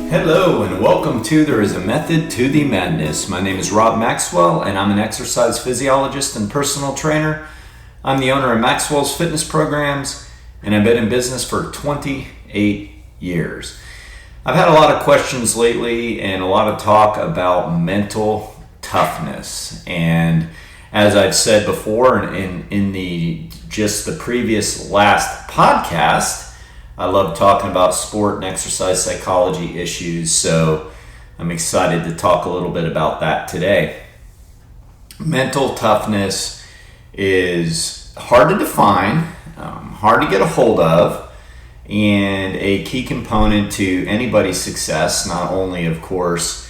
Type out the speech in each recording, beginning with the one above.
Hello and welcome to There is a Method to the Madness. My name is Rob Maxwell and I'm an exercise physiologist and personal trainer. I'm the owner of Maxwell's Fitness Programs and I've been in business for 28 years. I've had a lot of questions lately and a lot of talk about mental toughness. And as I've said before in the previous last podcast, I love talking about sport and exercise psychology issues, so I'm excited to talk a little bit about that today. Mental toughness is hard to define, hard to get a hold of, and a key component to anybody's success, not only, of course,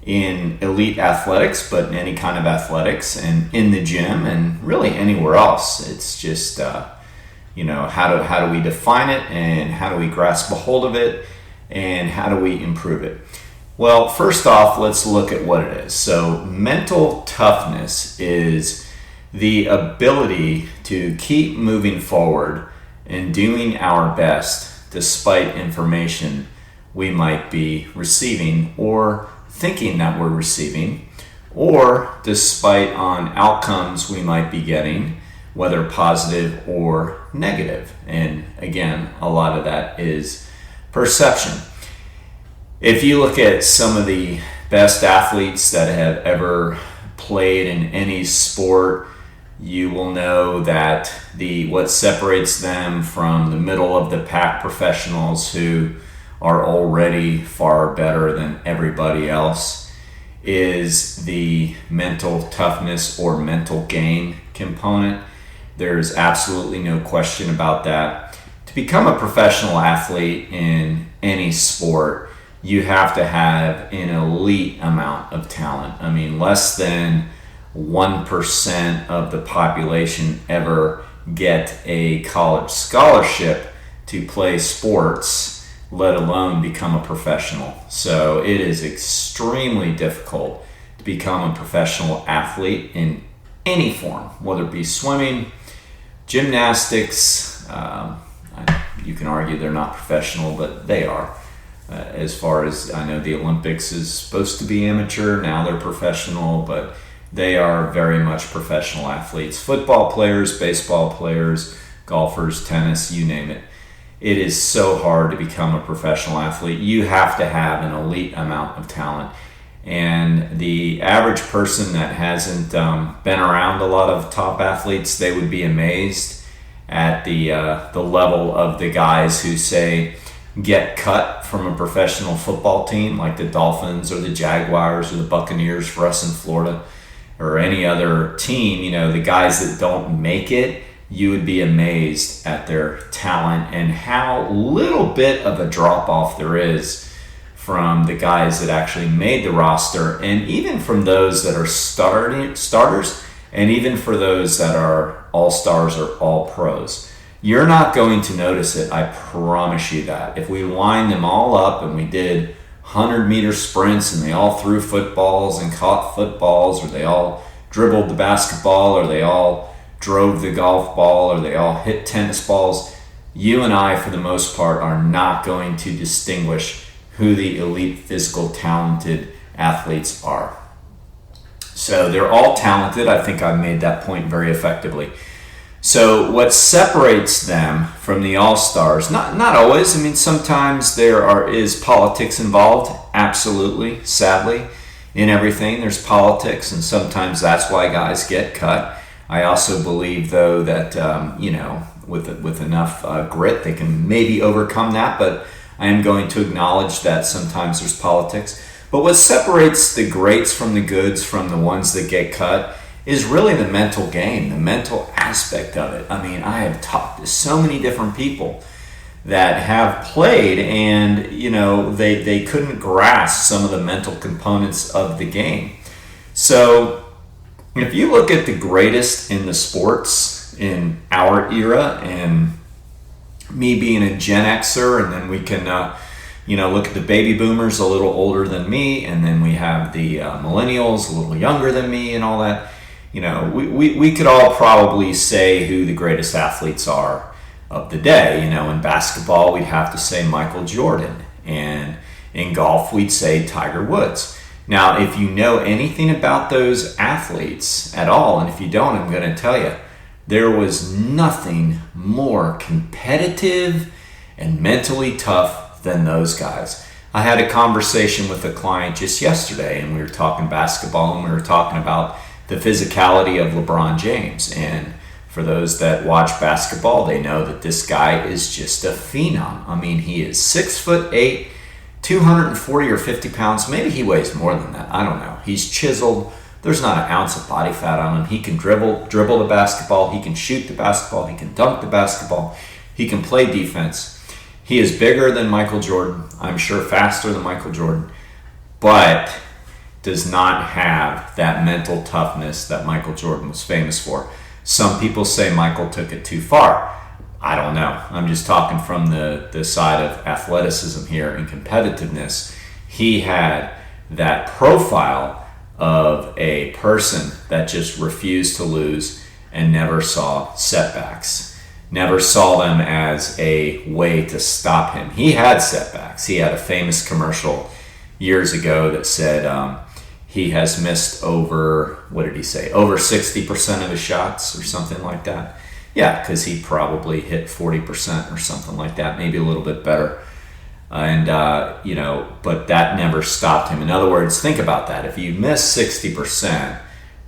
in elite athletics, but in any kind of athletics and in the gym and really anywhere else. It's just how do we define it, and how do we grasp a hold of it, and how do we improve it? Well, first off, let's look at what it is. So mental toughness is the ability to keep moving forward and doing our best despite information we might be receiving or thinking that we're receiving, or despite on outcomes we might be getting, whether positive or negative. And again, a lot of that is perception. If you look at some of the best athletes that have ever played in any sport, you will know that what separates them from the middle of the pack professionals who are already far better than everybody else is the mental toughness or mental game component. There's absolutely no question about that. To become a professional athlete in any sport, you have to have an elite amount of talent. I mean, less than 1% of the population ever get a college scholarship to play sports, let alone become a professional. So it is extremely difficult to become a professional athlete in any form, whether it be swimming, gymnastics. You can argue they're not professional, but they are. As far as I know, the Olympics is supposed to be amateur. Now they're professional, but they are very much professional athletes. Football players, baseball players, golfers, tennis, you name it. It is so hard to become a professional athlete. You have to have an elite amount of talent. And the average person that hasn't been around a lot of top athletes, they would be amazed at the level of the guys who, say, get cut from a professional football team like the Dolphins or the Jaguars or the Buccaneers for us in Florida or any other team. You know, the guys that don't make it, you would be amazed at their talent and how little bit of a drop-off there is from the guys that actually made the roster, and even from those that are starters, and even for those that are all-stars or all-pros. You're not going to notice it, I promise you that. If we lined them all up and we did 100-meter sprints and they all threw footballs and caught footballs, or they all dribbled the basketball, or they all drove the golf ball, or they all hit tennis balls, you and I, for the most part, are not going to distinguish who the elite physical talented athletes are. So they're all talented. I think I made that point very effectively. So what separates them from the all-stars, not always, I mean, sometimes is politics involved, absolutely, sadly, in everything there's politics, and sometimes that's why guys get cut. I also believe, though, that with enough grit they can maybe overcome that, but I am going to acknowledge that sometimes there's politics. But what separates the greats from the goods, from the ones that get cut, is really the mental game, the mental aspect of it. I mean, I have talked to so many different people that have played, and they couldn't grasp some of the mental components of the game. So if you look at the greatest in the sports in our era, and me being a Gen Xer, and then we can look at the baby boomers a little older than me, and then we have the millennials a little younger than me and all that. We could all probably say who the greatest athletes are of the day. In basketball, we'd have to say Michael Jordan. And In golf, we'd say Tiger Woods. Now, if you know anything about those athletes at all, and if you don't, I'm going to tell you, there was nothing more competitive and mentally tough than those guys. I had a conversation with a client just yesterday, and we were talking basketball, and we were talking about the physicality of LeBron James. And for those that watch basketball, they know that this guy is just a phenom. I mean, he is 6'8", 240 or 50 pounds. Maybe he weighs more than that. I don't know. He's chiseled. There's not an ounce of body fat on him. He can dribble the basketball. He can shoot the basketball. He can dunk the basketball. He can play defense. He is bigger than Michael Jordan. I'm sure faster than Michael Jordan. But does not have that mental toughness that Michael Jordan was famous for. Some people say Michael took it too far. I don't know. I'm just talking from the side of athleticism here and competitiveness. He had that profile of a person that just refused to lose and never saw setbacks. Never saw them as a way to stop him. He had setbacks. He had a famous commercial years ago that said he has missed over 60% of his shots or something like that. Yeah, because he probably hit 40% or something like that, maybe a little bit better. And, but that never stopped him. In other words, think about that. If you miss 60%,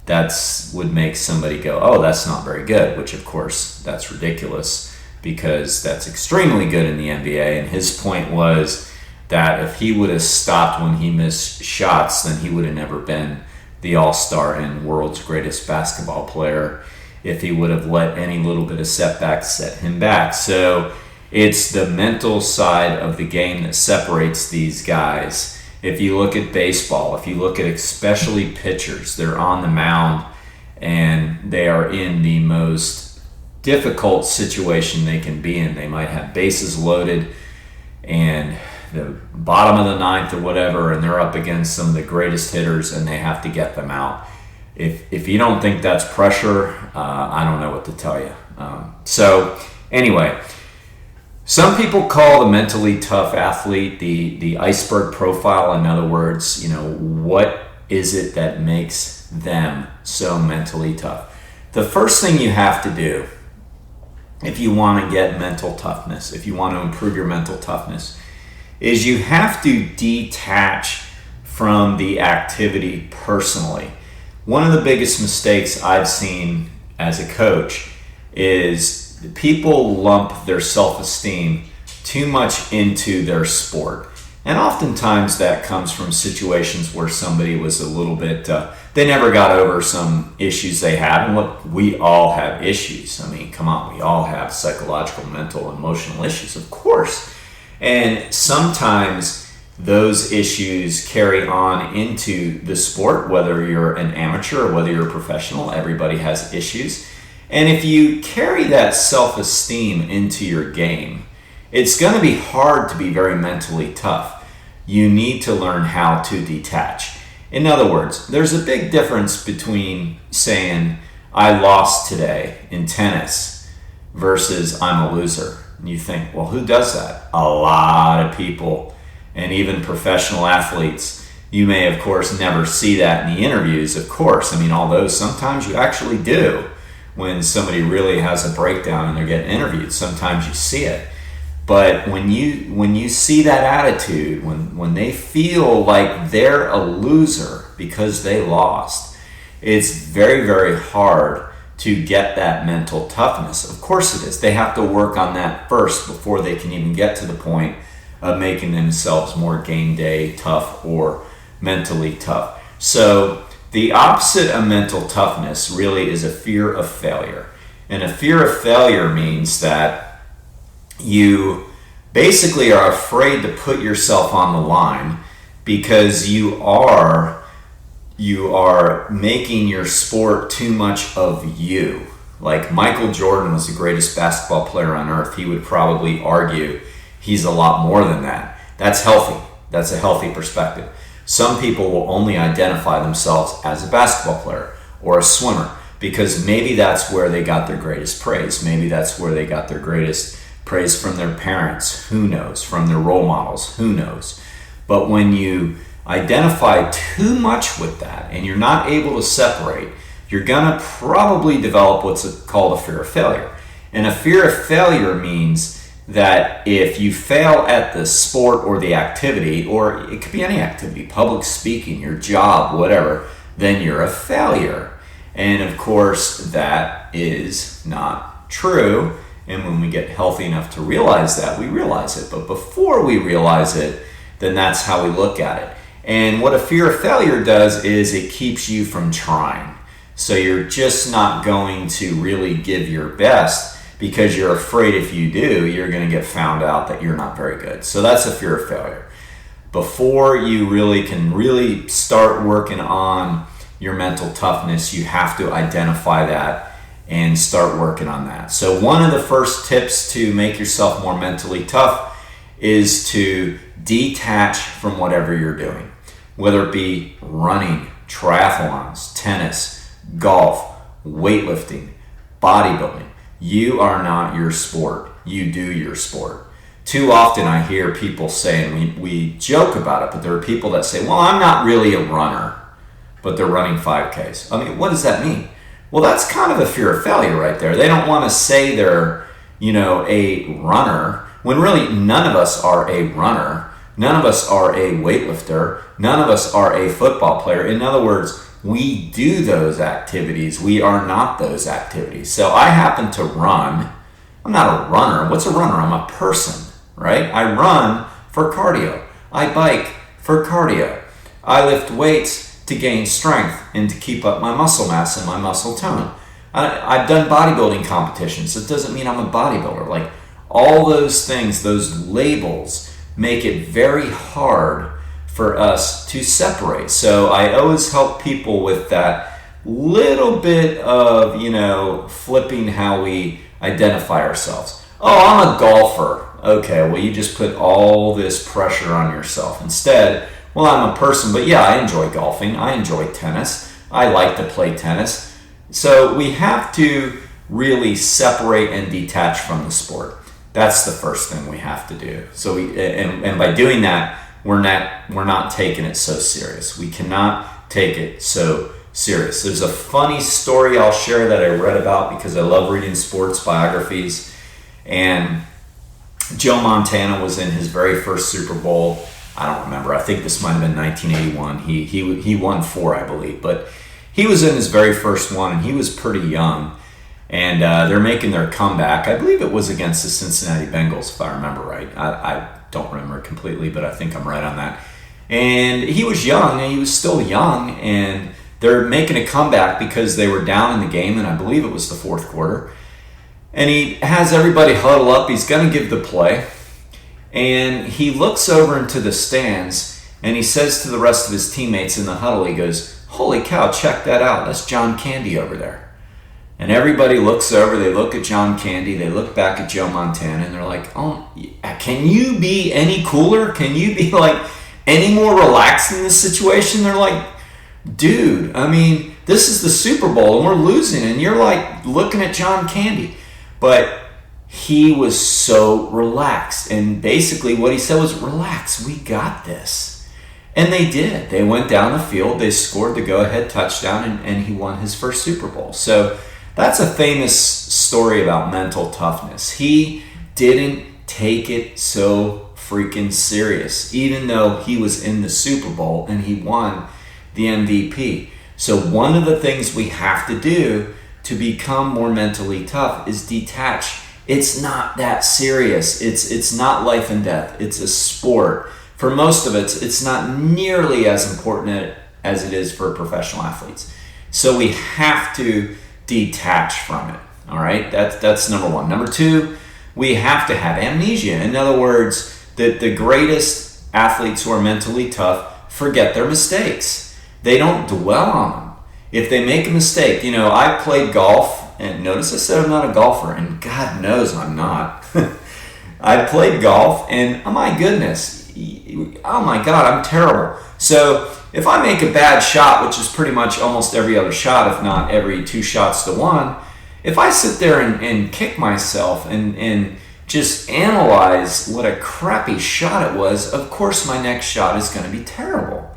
that would make somebody go, oh, that's not very good, which of course that's ridiculous because that's extremely good in the NBA. And his point was that if he would have stopped when he missed shots, then he would have never been the all-star and world's greatest basketball player if he would have let any little bit of setback set him back. So it's the mental side of the game that separates these guys. If you look at baseball, if you look at especially pitchers, they're on the mound and they are in the most difficult situation they can be in. They might have bases loaded and the bottom of the ninth or whatever, and they're up against some of the greatest hitters and they have to get them out. If you don't think that's pressure, I don't know what to tell you. So anyway, some people call the mentally tough athlete the iceberg profile. In other words, what is it that makes them so mentally tough? The first thing you have to do if you want to get mental toughness, if you want to improve your mental toughness, is you have to detach from the activity personally. One of the biggest mistakes I've seen as a coach is people lump their self-esteem too much into their sport. And oftentimes that comes from situations where somebody was a little bit, they never got over some issues they had. And look, we all have issues. I mean, come on, we all have psychological, mental, emotional issues, of course. And sometimes those issues carry on into the sport, whether you're an amateur or whether you're a professional. Everybody has issues. And if you carry that self-esteem into your game, it's going to be hard to be very mentally tough. You need to learn how to detach. In other words, there's a big difference between saying, I lost today in tennis versus I'm a loser. And you think, well, who does that? A lot of people, and even professional athletes. You may, of course, never see that in the interviews, of course. I mean, although sometimes you actually do. When somebody really has a breakdown and they're getting interviewed, sometimes you see it. But when you see that attitude, when they feel like they're a loser because they lost, it's very, very hard to get that mental toughness. Of course it is. They have to work on that first before they can even get to the point of making themselves more game day tough or mentally tough. So the opposite of mental toughness really is a fear of failure. And a fear of failure means that you basically are afraid to put yourself on the line because you are making your sport too much of you. Like Michael Jordan was the greatest basketball player on earth. He would probably argue he's a lot more than that. That's healthy. That's a healthy perspective. Some people will only identify themselves as a basketball player or a swimmer because maybe that's where they got their greatest praise. Maybe that's where they got their greatest praise from their parents. Who knows? From their role models. Who knows? But when you identify too much with that and you're not able to separate, you're going to probably develop what's called a fear of failure. And a fear of failure means that if you fail at the sport or the activity, or it could be any activity, public speaking, your job, whatever, then you're a failure. And of course, that is not true. And when we get healthy enough to realize that, we realize it. But before we realize it, then that's how we look at it. And what a fear of failure does is it keeps you from trying. So you're just not going to really give your best because you're afraid if you do, you're going to get found out that you're not very good. So that's a fear of failure. Before you can start working on your mental toughness, you have to identify that and start working on that. So one of the first tips to make yourself more mentally tough is to detach from whatever you're doing, whether it be running, triathlons, tennis, golf, weightlifting, bodybuilding. You are not your sport. You do your sport. Too often I hear people saying, we joke about it, but there are people that say, well, I'm not really a runner, but they're running 5Ks. I mean, what does that mean? Well, that's kind of a fear of failure right there. They don't want to say they're, a runner, when really none of us are a runner. None of us are a weightlifter. None of us are a football player. In other words, we do those activities. We are not those activities. So I happen to run. I'm not a runner. What's a runner? I'm a person, right? I run for cardio. I bike for cardio. I lift weights to gain strength and to keep up my muscle mass and my muscle tone. I've done bodybuilding competitions. It doesn't mean I'm a bodybuilder. Like all those things, those labels make it very hard for us to separate. So I always help people with that little bit of, flipping how we identify ourselves. Oh, I'm a golfer. Okay, well, you just put all this pressure on yourself. Instead, well, I'm a person, but yeah, I enjoy golfing. I enjoy tennis. I like to play tennis. So we have to really separate and detach from the sport. That's the first thing we have to do. So and by doing that, we're not taking it so serious. We cannot take it so serious. There's a funny story I'll share that I read about because I love reading sports biographies. And Joe Montana was in his very first Super Bowl. I don't remember. I think this might have been 1981. He won 4, I believe. But he was in his very first one, and he was pretty young. And they're making their comeback. I believe it was against the Cincinnati Bengals, if I remember right. I don't remember it completely, but I think I'm right on that. And he was young, and he was still young, and they're making a comeback because they were down in the game, and I believe it was the fourth quarter. And he has everybody huddle up. He's going to give the play. And he looks over into the stands, and he says to the rest of his teammates in the huddle, he goes, "Holy cow, check that out. That's John Candy over there." And everybody looks over, they look at John Candy, they look back at Joe Montana, and they're like, oh, can you be any cooler? Can you be like any more relaxed in this situation? They're like, dude, I mean, this is the Super Bowl and we're losing, and you're like looking at John Candy. But he was so relaxed, and basically what he said was, relax, we got this. And they did. They went down the field, they scored the go-ahead touchdown, and he won his first Super Bowl. So that's a famous story about mental toughness. He didn't take it so freaking serious, even though he was in the Super Bowl and he won the MVP. So one of the things we have to do to become more mentally tough is detach. It's not that serious. It's not life and death. It's a sport. For most of it, it's not nearly as important as it is for professional athletes. So we have to detach from it. All right, that's number one. Number two, we have to have amnesia. In other words, the greatest athletes who are mentally tough forget their mistakes. They don't dwell on them. If they make a mistake, I played golf, and notice I said I'm not a golfer, and God knows I'm not. I played golf, and oh my goodness, oh my God, I'm terrible. So if I make a bad shot, which is pretty much almost every other shot, if not every 2 shots to 1, if I sit there and kick myself and just analyze what a crappy shot it was, of course my next shot is going to be terrible.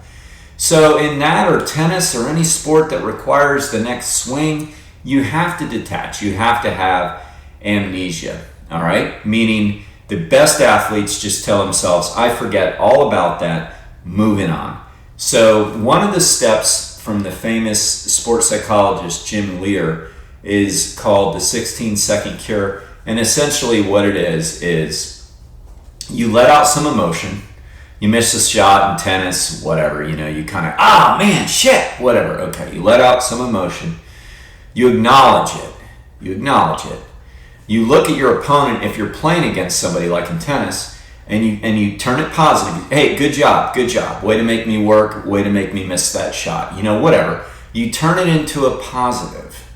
So in that, or tennis, or any sport that requires the next swing, you have to detach. You have to have amnesia, all right? Meaning the best athletes just tell themselves, I forget all about that, moving on. So one of the steps from the famous sports psychologist Jim Lear is called the 16-second cure. And essentially what it is you let out some emotion. You miss a shot in tennis, whatever, you kind of, man, shit, whatever. Okay, you let out some emotion. You acknowledge it. You look at your opponent if you're playing against somebody like in tennis, and you turn it positive. Hey, good job. Way to make me work. Way to make me miss that shot. Whatever. You turn it into a positive.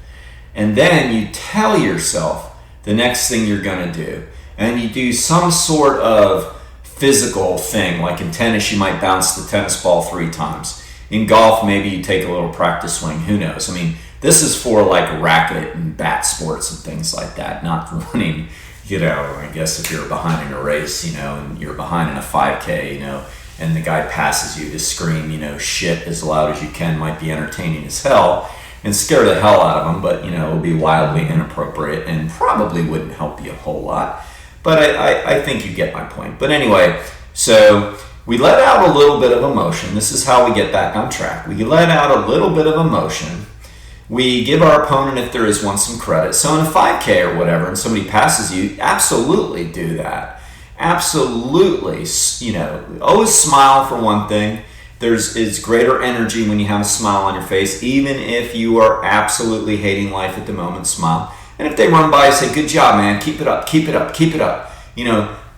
And then you tell yourself the next thing you're going to do. And you do some sort of physical thing. Like in tennis, you might bounce the tennis ball 3 times. In golf, maybe you take a little practice swing. Who knows? This is for like racket and bat sports and things like that, not running. I guess if you're behind in a race, and you're behind in a 5K, and the guy passes you, to scream, shit as loud as you can might be entertaining as hell and scare the hell out of them, but, it'll be wildly inappropriate and probably wouldn't help you a whole lot. But I think you get my point. But anyway, so we let out a little bit of emotion. This is how we get back on track. We let out a little bit of emotion. We give our opponent, if there is one, some credit. So in a 5K or whatever, and somebody passes you, absolutely do that. Absolutely. Always smile for one thing. It's greater energy when you have a smile on your face, even if you are absolutely hating life at the moment, smile. And if they run by, say, good job, man, keep it up.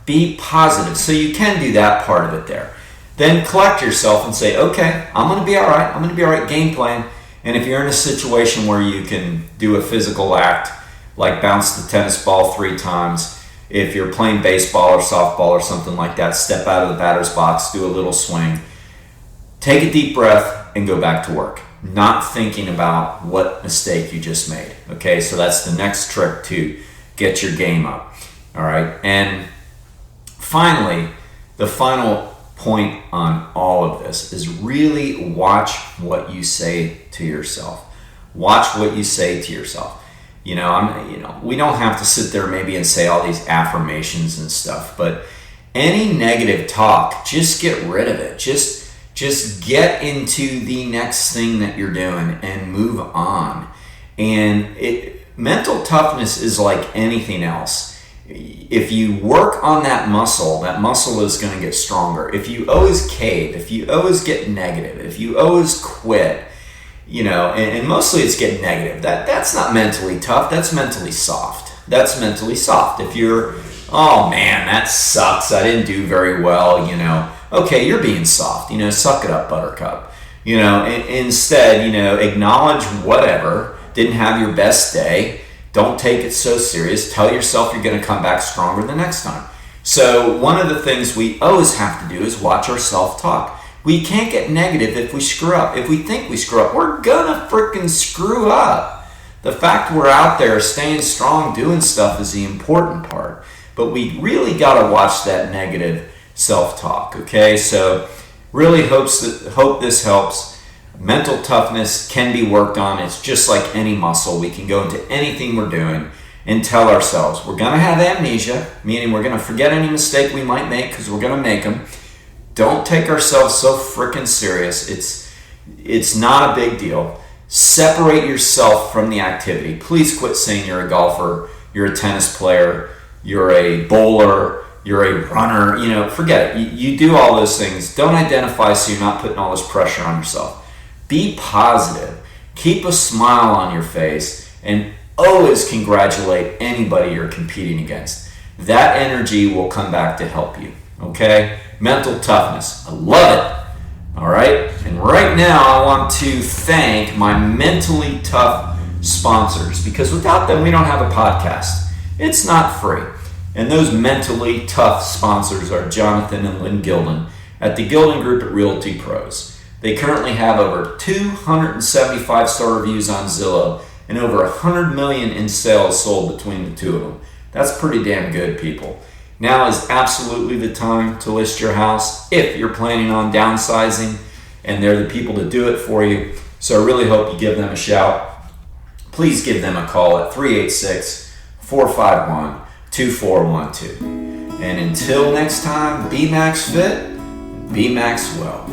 Be positive. So you can do that part of it there. Then collect yourself and say, okay, I'm going to be all right. Game plan. And if you're in a situation where you can do a physical act, like bounce the tennis ball 3 times, if you're playing baseball or softball or something like that, step out of the batter's box, do a little swing, take a deep breath, and go back to work. Not thinking about what mistake you just made. Okay, so that's the next trick to get your game up. All right, and finally, the final point on all of this is really watch what you say to yourself. Watch what you say to yourself. We don't have to sit there maybe and say all these affirmations and stuff, but any negative talk, just get rid of it. Just get into the next thing that you're doing and move on. And mental toughness is like anything else. If you work on that muscle is going to get stronger. If you always cave, if you always get negative, if you always quit, and mostly it's getting negative. That's not mentally tough. That's mentally soft. If you're, oh man, that sucks. I didn't do very well, Okay, you're being soft. Suck it up, buttercup. Instead, acknowledge whatever. Didn't have your best day. Don't take it so serious. Tell yourself you're going to come back stronger the next time. So one of the things we always have to do is watch our self-talk. We can't get negative if we screw up. If we think we screw up, we're gonna freaking screw up. The fact we're out there staying strong, doing stuff is the important part. But we really gotta watch that negative self-talk, okay? So really hope this helps. Mental toughness can be worked on. It's just like any muscle. We can go into anything we're doing and tell ourselves we're going to have amnesia, meaning we're going to forget any mistake we might make because we're going to make them. Don't take ourselves so freaking serious. It's not a big deal. Separate yourself from the activity. Please quit saying you're a golfer, you're a tennis player, you're a bowler, you're a runner. Forget it. You do all those things. Don't identify so you're not putting all this pressure on yourself. Be positive. Keep a smile on your face and always congratulate anybody you're competing against. That energy will come back to help you. Okay? Mental toughness. I love it. All right? And right now I want to thank my mentally tough sponsors because without them we don't have a podcast. It's not free. And those mentally tough sponsors are Jonathan and Lynn Gilden at the Gilden Group at Realty Pros. They currently have over 275 star reviews on Zillow and over 100 million in sales sold between the two of them. That's pretty damn good, people. Now is absolutely the time to list your house if you're planning on downsizing, and they're the people to do it for you. So I really hope you give them a shout. Please give them a call at 386-451-2412. And until next time, be max fit, be max well.